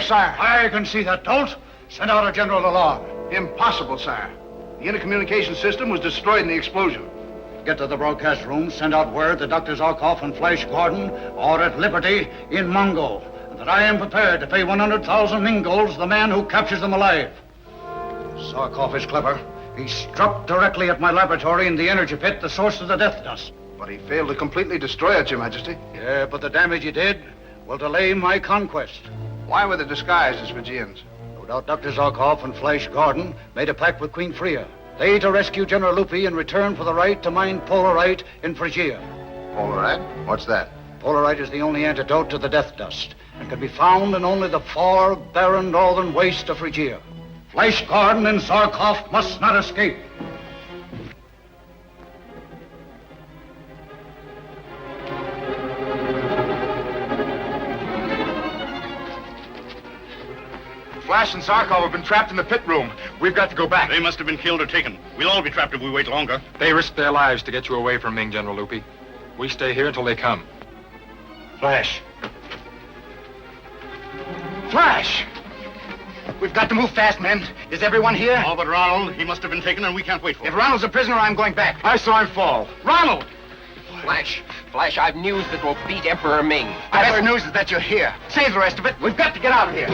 sire. I can see that, Dolt. Send out a general alarm. Impossible, sire. The intercommunication system was destroyed in the explosion. Get to the broadcast room, send out word that Dr. Zarkov and Flash Gordon are at liberty in Mongo, and that I am prepared to pay 100,000 Mingols the man who captures them alive. Zarkov is clever. He struck directly at my laboratory in the energy pit, the source of the death dust. But he failed to completely destroy it, Your Majesty. Yeah, but the damage he did will delay my conquest. Why were they disguised as Phrygians? No doubt Dr. Zarkov and Flash Gordon made a pact with Queen Freya. They to rescue General Lupi in return for the right to mine Polarite in Phrygia. Polarite? What's that? Polarite is the only antidote to the death dust and can be found in only the far, barren northern waste of Phrygia. Flash Gordon and Zarkov must not escape. Flash and Zarkov have been trapped in the pit room. We've got to go back. They must have been killed or taken. We'll all be trapped if we wait longer. They risked their lives to get you away from Ming, General Lupi. We stay here until they come. Flash. Flash! We've got to move fast, men. Is everyone here? All but Ronald. He must have been taken and we can't wait for him. If Ronald's a prisoner, I'm going back. I saw him fall. Ronald! Flash, I've news that will beat Emperor Ming. The best news is that you're here. Save the rest of it. We've got to get out of here.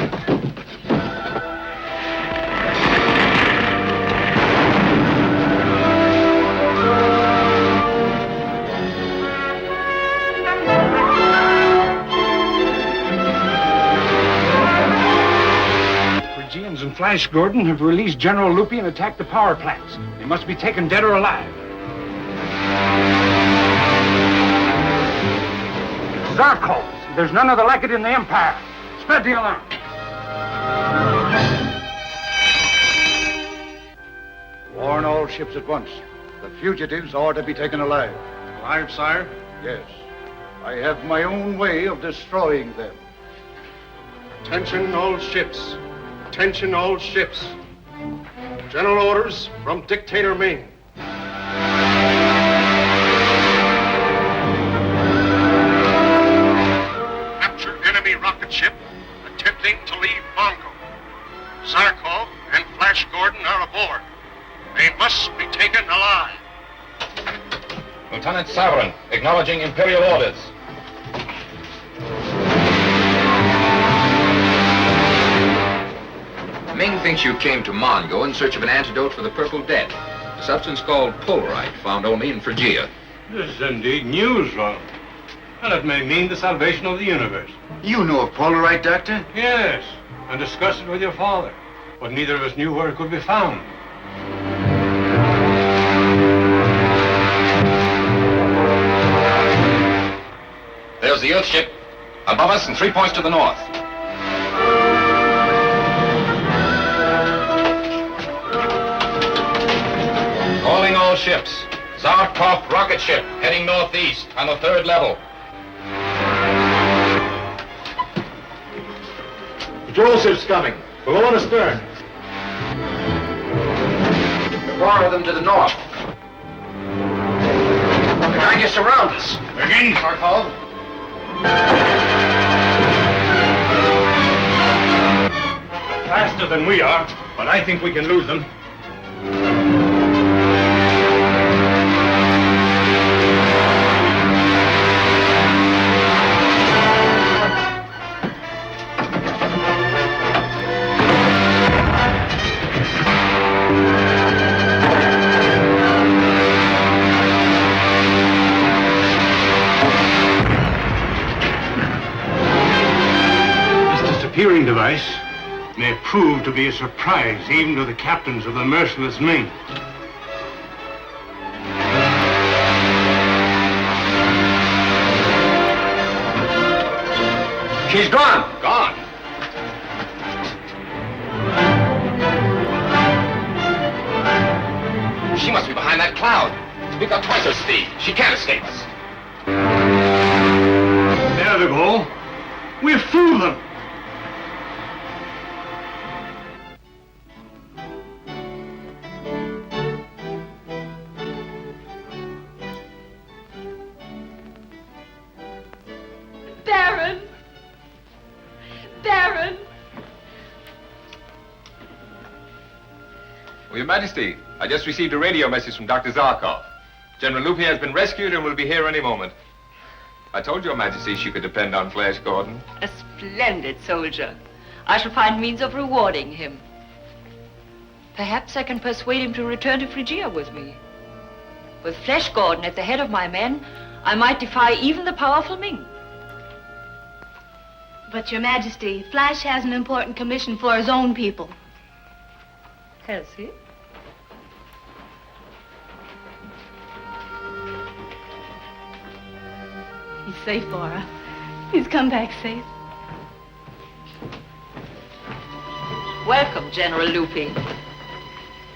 Phrygians and Flash Gordon have released General Lupi and attacked the power plants. They must be taken dead or alive. Zarkov, there's none other like it in the Empire. Spread the alarm. Warn all ships at once. The fugitives are to be taken alive. Alive, sire? Yes. I have my own way of destroying them. Attention all ships. Attention all ships. General orders from Dictator Ming. Captured enemy rocket ship attempting to leave Mongo. Zarkov and Flash Gordon are aboard. They must be taken alive. Lieutenant Savarin, acknowledging Imperial orders. Ming thinks you came to Mongo in search of an antidote for the Purple Death, a substance called Polarite, found only in Phrygia. This is indeed news, Ronald. And it may mean the salvation of the universe. You know of Polarite, Doctor? Yes, and discussed it with your father. But neither of us knew where it could be found. There's the Earth ship. Above us and 3 points to the north. Calling all ships. Zarkov rocket ship heading northeast on the 3rd level. Patrol ship's coming. Below and astern. 4 of them to the north. They're trying to surround us. Again, Zarkov. Faster than we are, but I think we can lose them. Hearing device may prove to be a surprise even to the captains of the merciless Ming. She's gone. Gone. She must be behind that cloud. We've got twice her speed. She can't escape us. There they go. We've fooled them. Baron! Baron! Well, Your Majesty, I just received a radio message from Dr. Zarkov. General Lupin has been rescued and will be here any moment. I told Your Majesty she could depend on Flash Gordon. A splendid soldier. I shall find means of rewarding him. Perhaps I can persuade him to return to Phrygia with me. With Flash Gordon at the head of my men, I might defy even the powerful Ming. But, Your Majesty, Flash has an important commission for his own people. Has he? He's safe, Laura. He's come back safe. Welcome, General Lupin.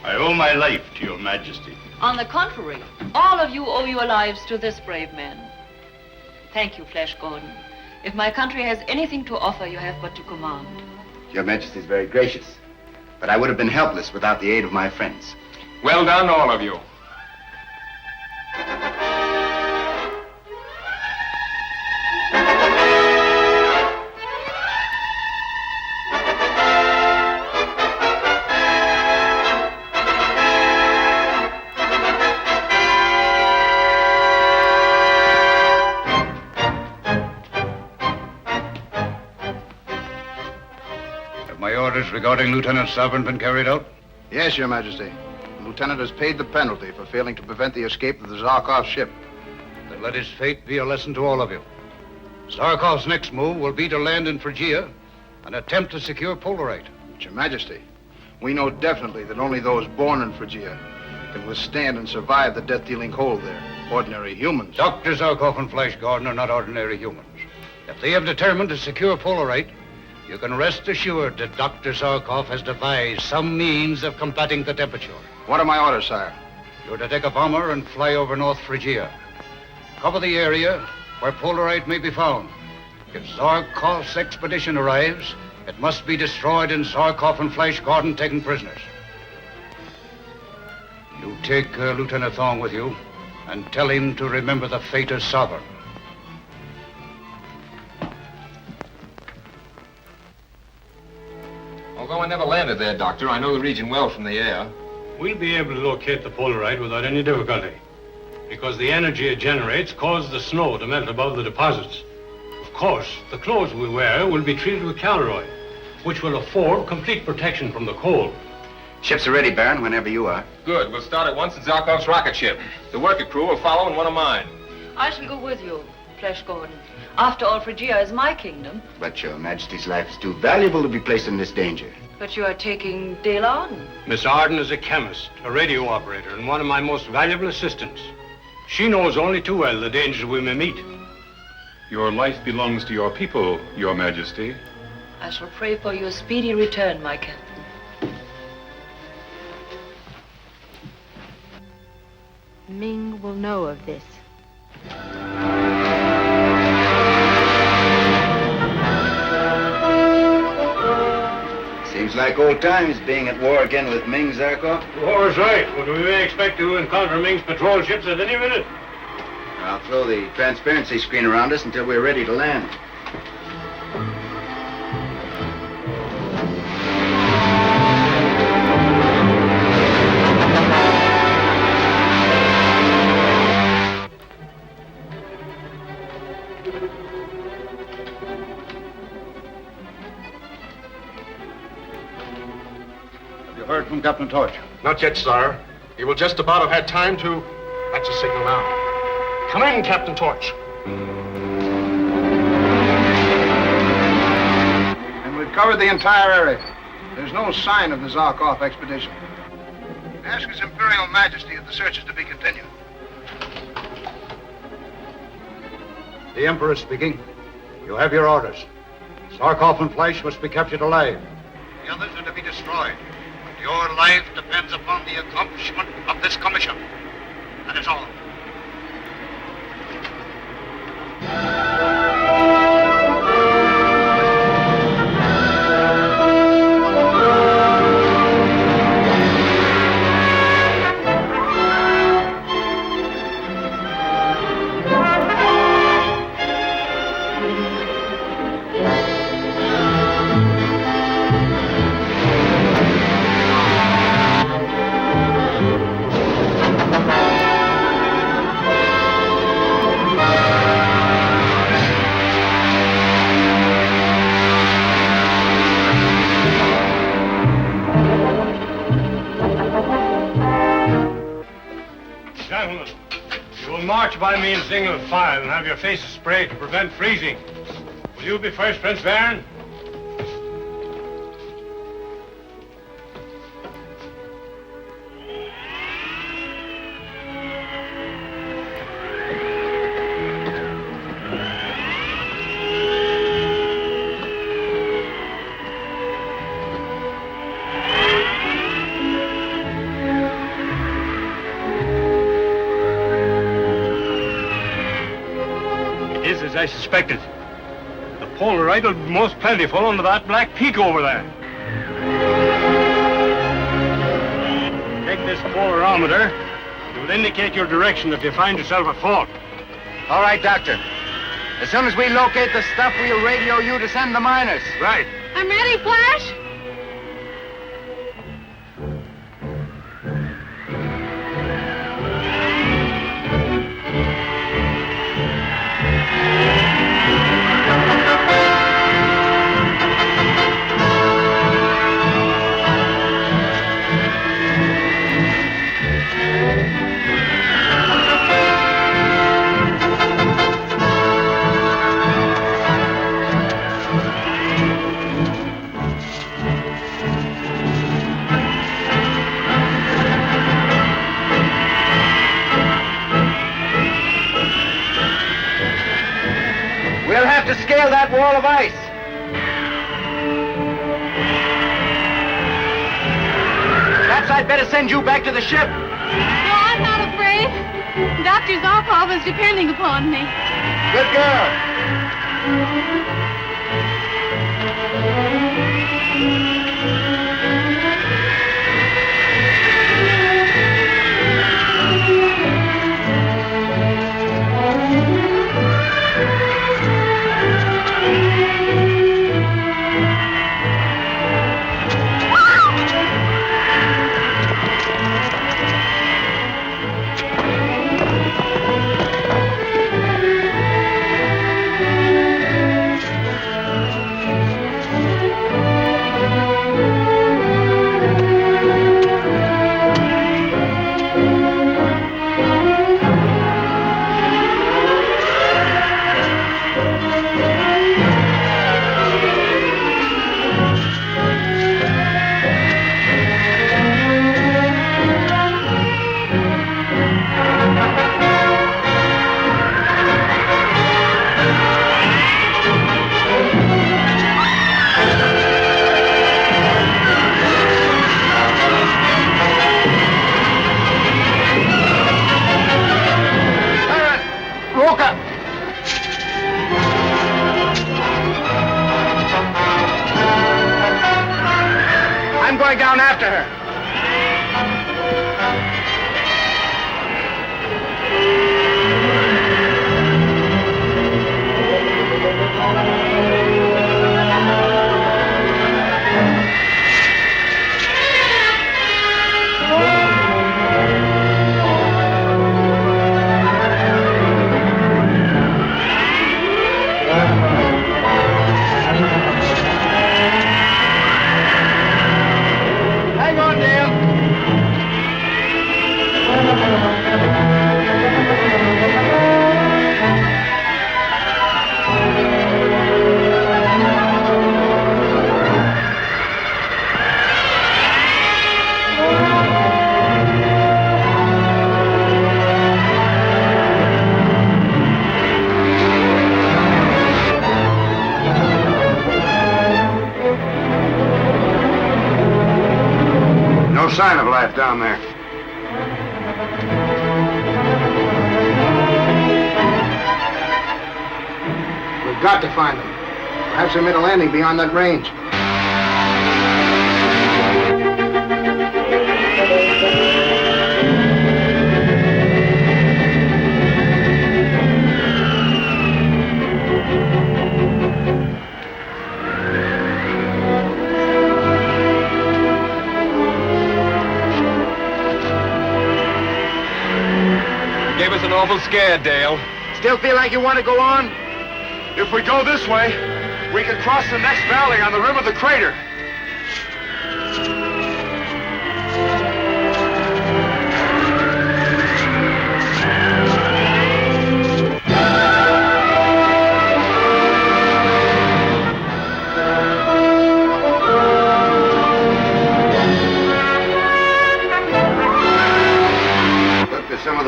I owe my life to Your Majesty. On the contrary, all of you owe your lives to this brave man. Thank you, Flash Gordon. If my country has anything to offer, you have but to command. Your Majesty is very gracious, but I would have been helpless without the aid of my friends. Well done, all of you. Regarding Lieutenant Sovereign been carried out? Yes, Your Majesty. The lieutenant has paid the penalty for failing to prevent the escape of the Zarkov ship. Then let his fate be a lesson to all of you. Zarkov's next move will be to land in Phrygia and attempt to secure Polaroid. But, Your Majesty, we know definitely that only those born in Phrygia can withstand and survive the death-dealing cold there. Ordinary humans. Dr. Zarkov and Flash Gordon are not ordinary humans. If they have determined to secure Polaroid, you can rest assured that Dr. Zarkov has devised some means of combating the temperature. What are my orders, sire? You're to take a bomber and fly over North Phrygia. Cover the area where Polaroid may be found. If Zarkov's expedition arrives, it must be destroyed and Zarkov and Flash Gordon taken prisoners. You take Lieutenant Thong with you and tell him to remember the fate of Sovereign. Although I never landed there, Doctor, I know the region well from the air. We'll be able to locate the Polaroid without any difficulty, because the energy it generates causes the snow to melt above the deposits. Of course, the clothes we wear will be treated with Colorized, which will afford complete protection from the cold. Ships are ready, Baron, whenever you are. Good. We'll start at once in Zarkov's rocket ship. The worker crew will follow in one of mine. I shall go with you, Flash Gordon. After all, Phrygia is my kingdom. But Your Majesty's life is too valuable to be placed in this danger. But you are taking Dale Arden. Miss Arden is a chemist, a radio operator, and one of my most valuable assistants. She knows only too well the dangers we may meet. Your life belongs to your people, Your Majesty. I shall pray for your speedy return, my captain. Ming will know of this. Seems like old times being at war again with Ming, Zarkov. War's right, but we may expect to encounter Ming's patrol ships at any minute. I'll throw the transparency screen around us until we're ready to land. Heard from Captain Torch? Not yet, sire. He will just about have had time to... That's a signal now. Come in, Captain Torch. And we've covered the entire area. There's no sign of the Zarkov expedition. Ask His Imperial Majesty if the search is to be continued. The Emperor speaking. You have your orders. Zarkov and Flash must be captured alive. The others are to be destroyed. Your life depends upon the accomplishment of this commission. That is all. gentlemen. You will march by me in single file and have your faces sprayed to prevent freezing. Will you be first, Prince Baron? As I suspected. The Polaroid will be most plentiful under that black peak over there. Take this polarimeter. It will indicate your direction if you find yourself at fault. All right, Doctor. As soon as we locate the stuff, we'll radio you to send the miners. Right. I'm ready, Flash. We'll have to scale that wall of ice. Perhaps I'd better send you back to the ship. No, I'm not afraid. Dr. Zarkov is depending upon me. Good girl. I'm going down after her. Hang on, Dale. No sign of life down there. We've got to find them. Perhaps they made a landing beyond that range. Gave us an awful scare, Dale. Still feel like you want to go on? If we go this way, we can cross the next valley on the rim of the crater.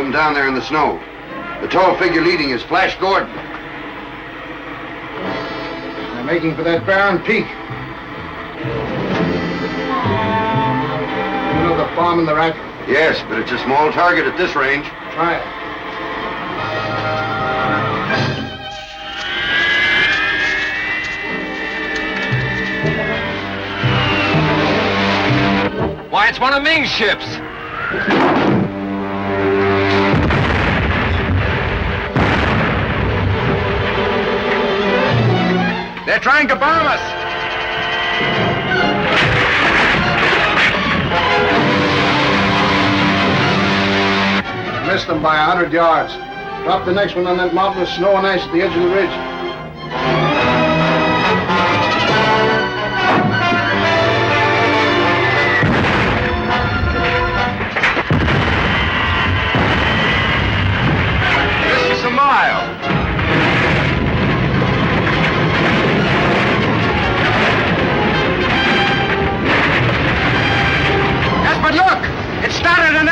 them down there in the snow. The tall figure leading is Flash Gordon. They're making for that barren peak. You know the farm in the rack? Yes, but it's a small target at this range. Try it. Why, it's one of Ming's ships. They're trying to bomb us. Missed them by 100 yards. Drop the next one on that mountain of snow and ice at the edge of the ridge. This is a mile. Yes, but look! It started an